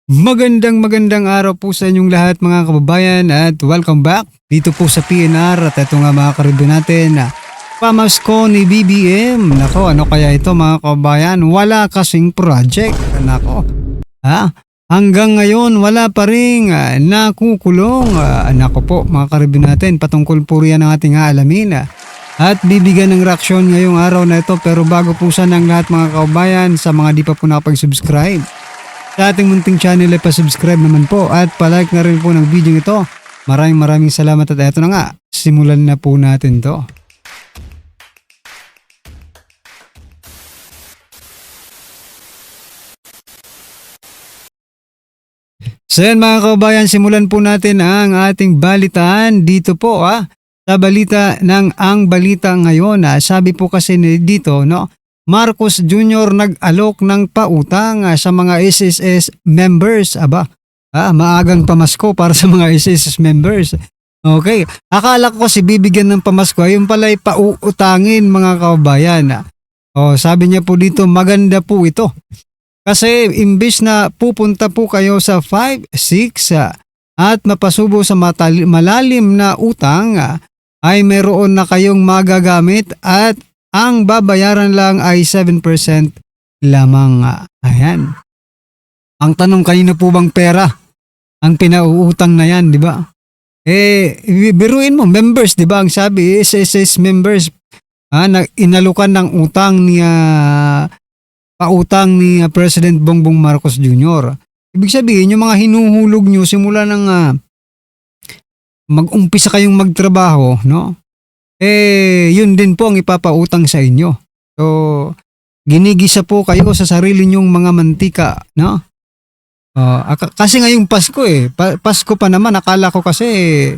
Magandang araw po sa inyong lahat mga kababayan at welcome back dito po sa PNR at ito nga mga karibyo natin na pamasko ni BBM. Nako, ano kaya ito mga kababayan? Wala kasing project. Nako, hanggang ngayon wala pa rin nakukulong. Nako po mga karibyo natin, patungkol po riyan ang ating aalamin. At bibigyan ng reaksyon ngayong araw na ito, pero bago po sana ang lahat mga kababayan, sa mga di pa po nakapag-subscribe sa ating munting channel ay pa-subscribe naman po at palike na rin po ng video ito. Maraming salamat at eto na nga, simulan na po natin to. So yan mga kababayan, simulan po natin ang ating balitaan dito po sa balita ng Ang Balita Ngayon. Sabi po kasi dito, no, Marcos Jr. nag-alok ng pautang sa mga SSS members. Maagang pamasko para sa mga SSS members. Okay, akala ko kasi bibigyan ng pamasko, ayun pala ay pauutangin mga kababayan. Sabi niya po dito, maganda po ito. Kasi imbis na pupunta po kayo sa 5, 6 at mapasubo sa malalim na utang, ay meron na kayong magagamit at ang babayaran lang ay 7% lamang. Ayan. Ang tanong, kanino po bang pera ang pinauutang na yan, di ba? Biruin mo, members, di ba? Ang sabi, SSS members, inalukan ng utang ni pautang ni President Bongbong Marcos Jr. Ibig sabihin, yung mga hinuhulog nyo simula ng mag-umpisa kayong magtrabaho, no? Yun din po ang ipapautang sa inyo. So, ginigisa po kayo sa sarili nyong mga mantika, no? Kasi ngayong Pasko Pasko pa naman, akala ko kasi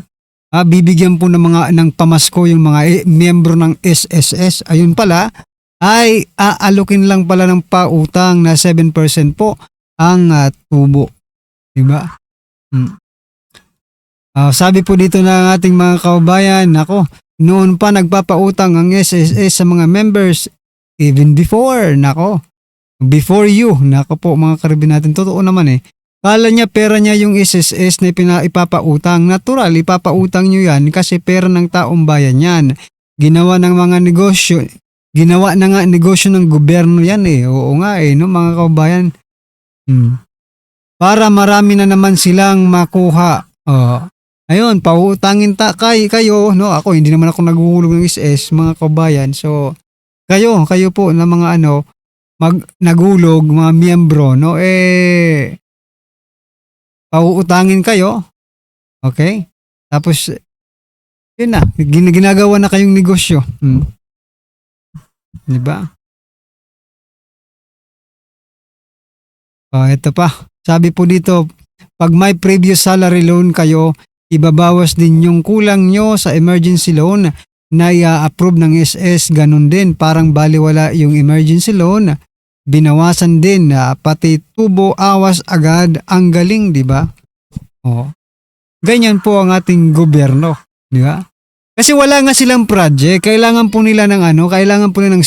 bibigyan po ng pamasko yung mga miyembro ng SSS. Ayun pala, ay aalukin lang pala ng pautang na 7% po ang tubo. Diba? Sabi po dito ng ating mga kababayan, ako, noon pa nagpapautang ang SSS sa mga members even before, before you, po mga karibin natin, totoo naman Kala niya pera niya yung SSS na ipapautang. Natural, ipapautang nyo yan kasi pera ng taong bayan yan. Ginawa ng mga negosyo, ginawa na nga negosyo ng gobyerno yan Oo nga no mga kababayan. Para marami na naman silang makuha. Ayun, pautangin kayo, no? Ako, hindi naman ako naghuhulog ng SS, mga kabayan. So, kayo po na mga naghulog, mga miyembro, no? Pauutangin kayo. Okay? Tapos, yun na, ginagawa na kayong negosyo. Diba? Ito pa. Sabi po dito, pag may previous salary loan kayo, ibabawas din yung kulang nyo sa emergency loan na i-approve ng SS. Ganun din, parang baliwala yung emergency loan. Binawasan din, pati tubo, awas agad. Ang galing, di ba? Ganyan po ang ating gobyerno, di ba? Kasi wala nga silang project, kailangan po nila ng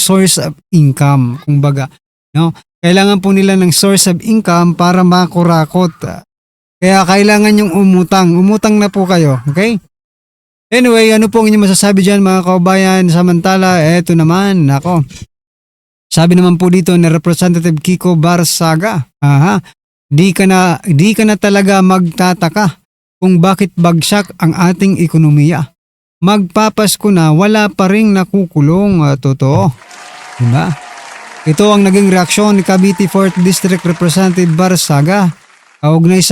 source of income, kumbaga, no? Kailangan po nila ng source of income para makurakot. Kaya kailangan yung umutang na po kayo, okay? Anyway, ano po ang inyong masasabi dyan mga kababayan? Samantala, eto naman, sabi naman po dito ni Representative Kiko Barsaga, di ka na talaga magtataka kung bakit bagsak ang ating ekonomiya. Magpapasko na, wala pa ring nakukulong. Totoo. Diba? Ito ang naging reaksyon ni Cavite 4th District Representative Barsaga kaugnay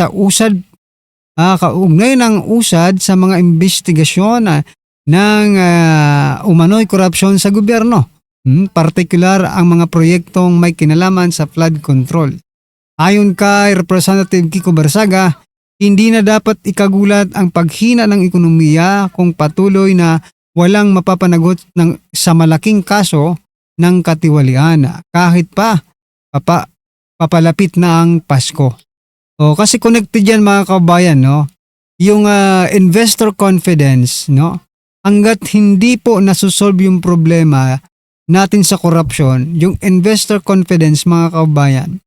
ng usad sa mga investigasyon ng umano'y korupsyon sa gobyerno. Partikular ang mga proyektong may kinalaman sa flood control. Ayon kay Representative Kiko Barsaga, hindi na dapat ikagulat ang paghina ng ekonomiya kung patuloy na walang mapapanagot sa malaking kaso ng katiwalian kahit papalapit na ang Pasko. Kasi connected yan mga kabayan, no? Yung investor confidence, no? Hanggat hindi po nasusolve yung problema natin sa corruption, yung investor confidence mga kababayan,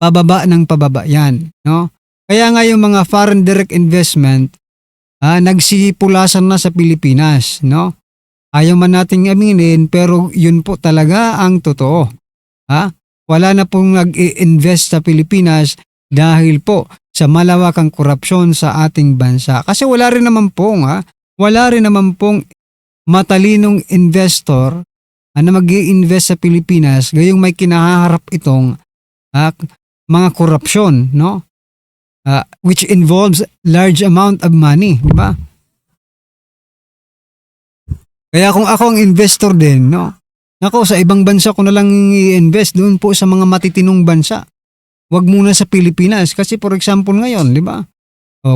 pababa ng pababa yan, no? Kaya nga yung mga foreign direct investment, nagsipulasan na sa Pilipinas, no? Ayaw man nating aminin, pero yun po talaga ang totoo. Wala na pong nag-i-invest sa Pilipinas dahil po sa malawakang korupsyon sa ating bansa. Kasi wala rin naman pong matalinong investor na mag-i-invest sa Pilipinas gayong may kinaharap itong mga korupsyon, no? Which involves large amount of money, di ba? Kaya kung ako ang investor din, no? Nako, sa ibang bansa ko na lang i-invest doon po sa mga matitinong bansa. Huwag muna sa Pilipinas kasi for example ngayon, di ba?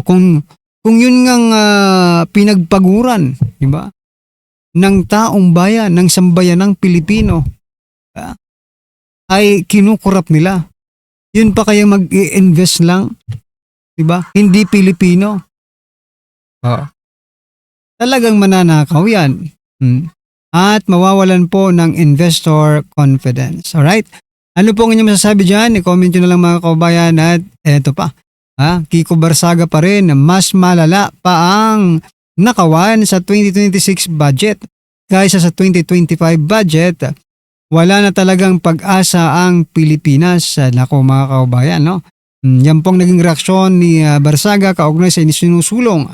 Kung yun ngang pinagpaguran, di ba? Ng taong bayan, ng sambayanang Pilipino, ay kinukurap nila. Yun pa kaya mag-i-invest lang, di ba? Hindi Pilipino. Talagang mananakaw yan. At mawawalan po ng investor confidence. Alright? Ano po ang inyong masasabi dyan? I-comment nyo na lang mga kababayan. At eto pa, Kiko Barsaga pa rin, mas malala pa ang nakawan sa 2026 budget kaysa sa 2025 budget. Wala na talagang pag-asa ang Pilipinas. Nako mga kababayan, no? Yan pong naging reaksyon ni Barsaga kaugnay sa sinusulong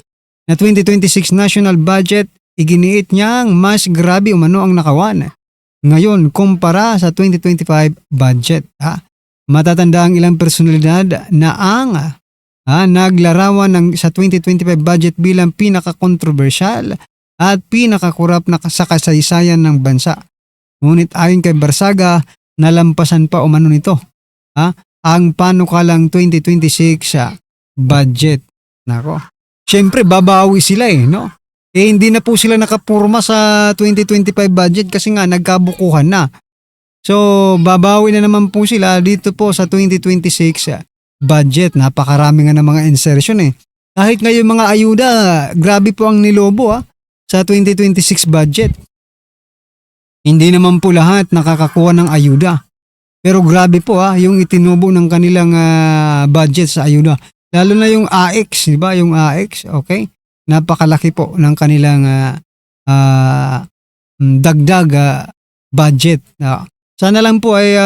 na 2026 national budget. Iginiit niyang mas grabe umano ang nakawan ngayon kumpara sa 2025 budget. Matatanda ang ilang personalidad na ang naglarawan sa 2025 budget bilang pinaka-controversial at pinakakurap na sa kasaysayan ng bansa. Ngunit ayon kay Barsaga, nalampasan pa umano nito ang panukalang 2026 budget. Nako, syempre babawi sila no? Hindi na po sila nakapurma sa 2025 budget kasi nga nagkabukuhan na. So, babawi na naman po sila dito po sa 2026 budget. Napakarami nga ng mga insertion Kahit ngayon mga ayuda, grabe po ang nilobo sa 2026 budget. Hindi naman po lahat nakakakuha ng ayuda. Pero grabe po yung itinubo ng kanilang budget sa ayuda. Lalo na yung AX, di ba? Yung AX, okay? Napakalaki po ng kanilang dagdag budget. Sana lang po ay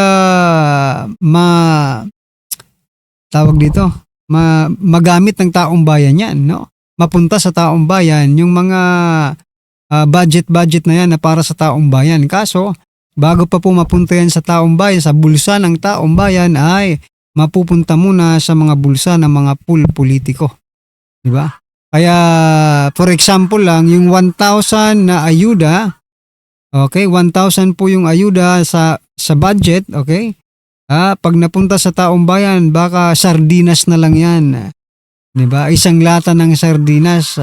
magamit ng taong bayan yan, no? Mapunta sa taong bayan yung mga budget na yan na para sa taong bayan. Kaso, bago pa po mapunta yan sa taong bayan, sa bulsa ng taong bayan ay mapupunta muna sa mga bulsa ng mga politiko. Di ba? Kaya, for example lang, yung 1,000 na ayuda, okay, 1,000 po yung ayuda sa budget, okay? Pag napunta sa taong bayan, baka sardinas na lang yan. Diba? Isang lata ng sardinas.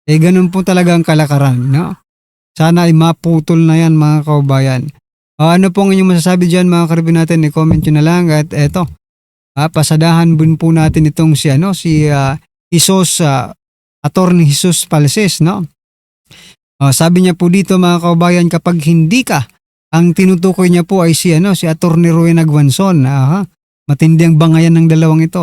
Ganun po talaga ang kalakaran, no? Sana ay maputol na yan mga kaubayan. Ano pong inyong masasabi dyan mga karibin natin? I-comment nyo na lang at eto. Pasadahan din po natin itong si Jesus, Attorney Jesus Palces, no? Sabi niya po dito mga kaubayan, kapag hindi ka, ang tinutukoy niya po ay si Attorney Rowena Guanzon. Matindi ang bangayan ng dalawang ito.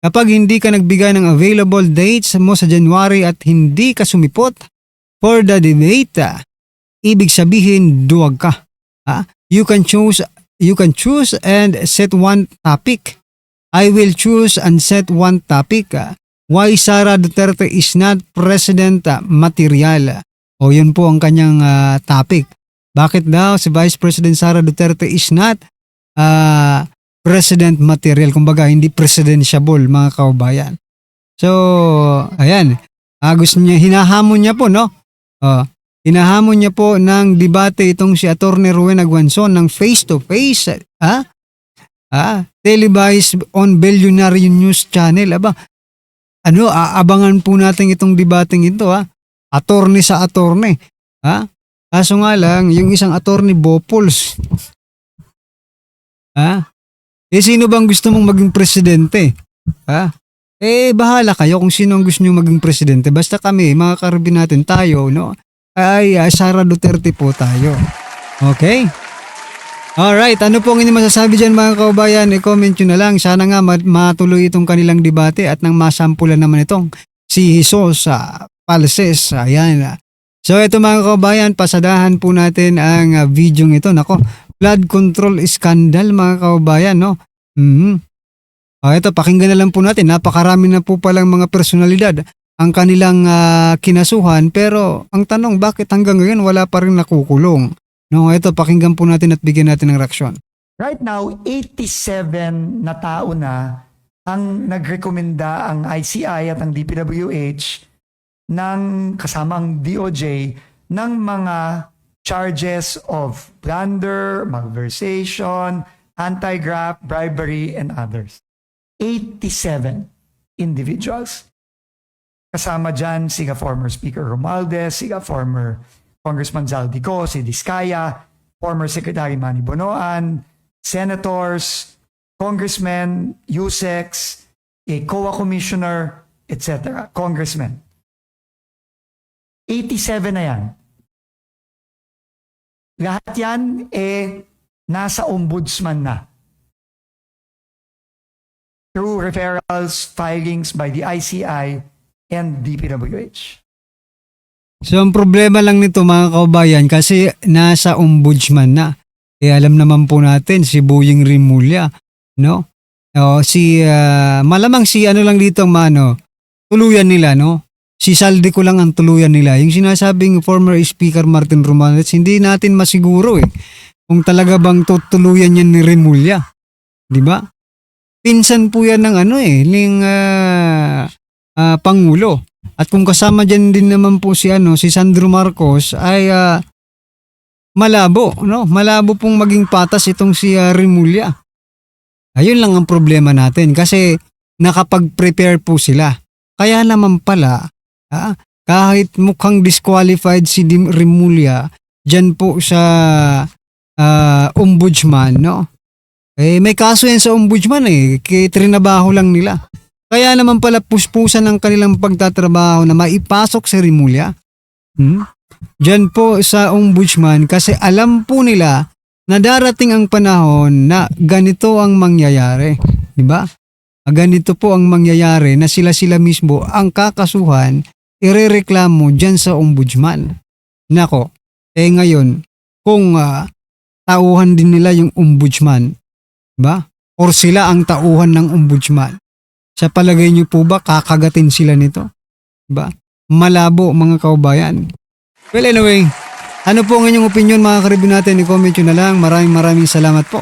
Kapag hindi ka nagbigay ng available dates mo sa January at hindi ka sumipot for the debate, ibig sabihin duwag ka. You can choose and set one topic. I will choose and set one topic. Why Sara Duterte is not president material. Yun po ang kanyang topic. Bakit daw si Vice President Sara Duterte is not president material? Kumbaga, hindi presidentiable mga kaubayan. So, ayan. Gusto niya, hinahamon niya po, no? Hinahamon niya po ng debate itong si Attorney Rowena Guanzon ng face-to-face. Televised on Billionaire News Channel. Abangan po natin itong debating ito, attorney sa attorney. Kaso nga lang, yung isang attorney Bopols. Sino bang gusto mong maging presidente? Bahala kayo kung sino ang gusto nyo maging presidente. Basta kami, mga karabin natin, tayo, no? Ay Sara Duterte po tayo. Okay? Alright, ano po ang inyong masasabi dyan mga kaubayan? I-comment nyo na lang. Sana nga matuloy itong kanilang debate at nang masampulan naman itong si Jesus sa Palses. Ayan. So ito mga kaubayan, pasadahan po natin ang video ito. Nako, flood control scandal mga kaubayan, no? Ito, pakinggan na lang po natin. Napakarami na po palang mga personalidad ang kanilang kinasuhan. Pero ang tanong, bakit hanggang ngayon wala pa rin nakukulong? No, ito, pakinggan po natin at bigyan natin ng reaksyon. Right now, 87 na tao na ang nagrekomenda ang ICI at ang DPWH ng kasamang DOJ ng mga charges of plunder, malversation, anti-graft, bribery, and others. 87 individuals. Kasama dyan si former Speaker Romualdez, si former Congressman Zaldico, si Diskaya, former Secretary Manny Bonoan, senators, congressmen, USECs, a COA commissioner, etc. Congressmen. 87 na yan. Lahat yan nasa ombudsman na. Through referrals, filings by the ICI and DPWH. So ang problema lang nito mga kaubayan kasi nasa ombudsman na. Alam naman po natin si Boying Rimulya, no? Malamang si ano lang dito tuluyan nila, no? Si Saldi ko lang ang tuluyan nila. Yung sinasabing former Speaker Martin Romualdez, hindi natin masiguro kung talaga bang tutuluyan yan ni Rimulya. Di ba? Pinsan po yan ng Pangulo. At kung kasama dyan din naman po si Sandro Marcos ay malabo, no? Malabo pong maging patas itong si Rimulya. Ayun lang ang problema natin kasi nakapag-prepare po sila. Kaya naman pala, kahit mukhang disqualified si Rimulya dyan po sa ombudsman, no? May kaso yan sa ombudsman trinabaho lang nila. Kaya naman pala puspusan ng kanilang pagtatrabaho na maipasok si Rimulya. Diyan po sa ombudsman kasi alam po nila na darating ang panahon na ganito ang mangyayari. Diba? Ganito po ang mangyayari na sila mismo ang kakasuhan, irereklamo dyan sa ombudsman. Nako, ngayon, kung tauhan din nila yung ombudsman, diba? Or sila ang tauhan ng ombudsman, sa palagay niyo po ba kakagatin sila nito? Diba? Malabo mga kaubayan. Well anyway, ano po ang inyong opinion mga karibin natin? I-comment nyo na lang. Maraming salamat po.